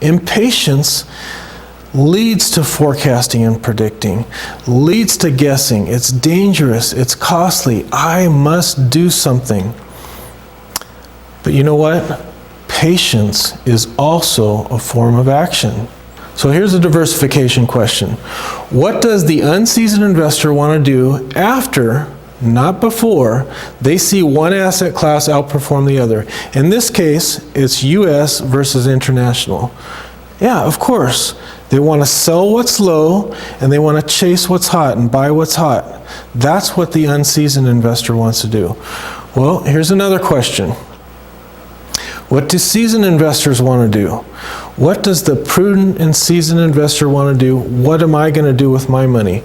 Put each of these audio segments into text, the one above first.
Impatience leads to forecasting and predicting, leads to guessing. It's dangerous, it's costly. I must do something. But you know what? Patience is also a form of action. So here's a diversification question. What does the unseasoned investor want to do after, not before, they see one asset class outperform the other? In this case, it's US versus international. Yeah, of course. They want to sell what's low and they want to chase what's hot and buy what's hot. That's what the unseasoned investor wants to do. Well, here's another question. What do seasoned investors want to do? What does the prudent and seasoned investor want to do? What am I going to do with my money?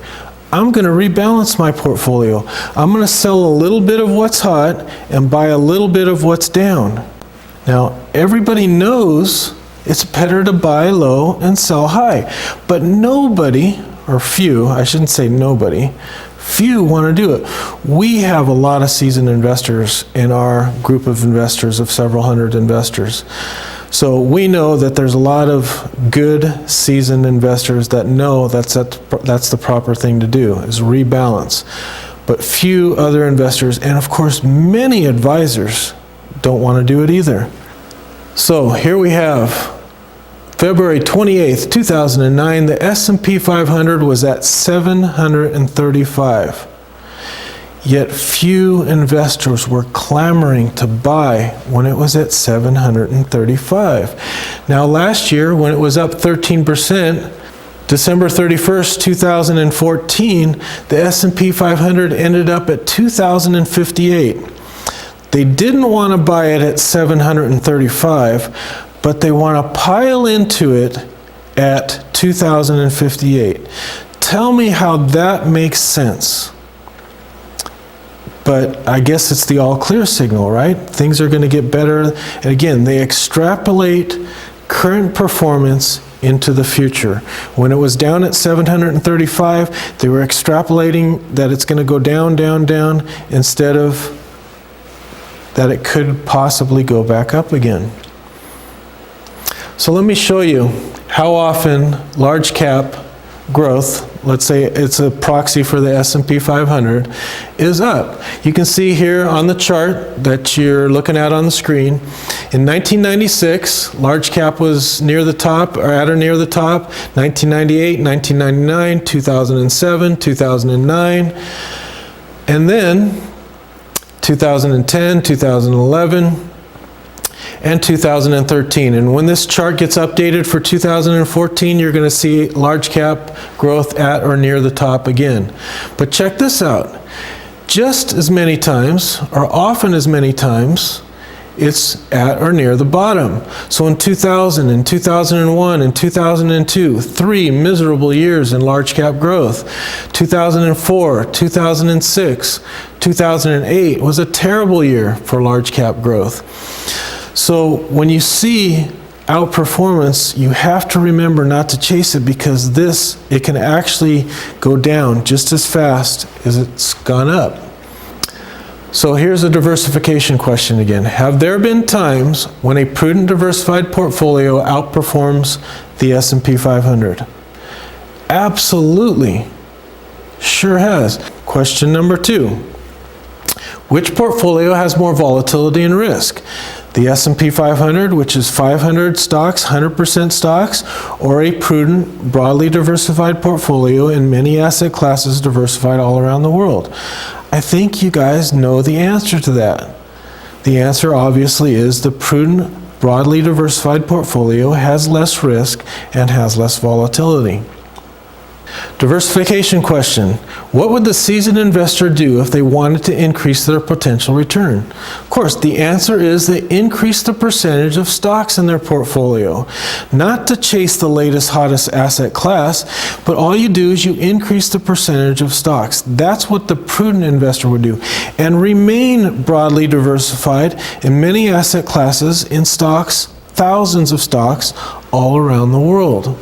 I'm going to rebalance my portfolio. I'm going to sell a little bit of what's hot and buy a little bit of what's down. Now, everybody knows it's better to buy low and sell high, but nobody, or few, I shouldn't say nobody, few want to do it. We have a lot of seasoned investors in our group of investors of several hundred investors. So we know that there's a lot of good seasoned investors that know that's the proper thing to do, is rebalance. But few other investors, and of course many advisors, don't want to do it either. So here we have February 28th, 2009, the S&P 500 was at 735. Yet few investors were clamoring to buy when it was at 735. Now last year, when it was up 13%, December 31st, 2014, the S&P 500 ended up at 2,058. They didn't want to buy it at 735, but they want to pile into it at 2,058. Tell me how that makes sense. But I guess it's the all clear signal, right? Things are going to get better. And again, they extrapolate current performance into the future. When it was down at 735, they were extrapolating that it's going to go down, down, down, instead of that it could possibly go back up again. So let me show you how often large cap growth, let's say it's a proxy for the S&P 500, is up. You can see here on the chart that you're looking at on the screen, in 1996, large cap was near the top, or at or near the top, 1998, 1999, 2007, 2009, and then 2010, 2011, and 2013. And when this chart gets updated for 2014, you're going to see large cap growth at or near the top again. But check this out. Just as many times, or often as many times, it's at or near the bottom. So in 2000, in 2001, and 2002, 3 miserable years in large cap growth. 2004, 2006, 2008 was a terrible year for large cap growth. So when you see outperformance, you have to remember not to chase it, because it can actually go down just as fast as it's gone up. So here's a diversification question again. Have there been times when a prudent diversified portfolio outperforms the S&P 500? Absolutely. Sure has. Question number 2. Which portfolio has more volatility and risk? The S&P 500, which is 500 stocks, 100% stocks, or a prudent, broadly diversified portfolio in many asset classes diversified all around the world? I think you guys know the answer to that. The answer obviously is the prudent, broadly diversified portfolio has less risk and has less volatility. Diversification question. What would the seasoned investor do if they wanted to increase their potential return? Of course, the answer is they increase the percentage of stocks in their portfolio. Not to chase the latest, hottest asset class, but all you do is you increase the percentage of stocks. That's what the prudent investor would do. And remain broadly diversified in many asset classes, in stocks, thousands of stocks all around the world.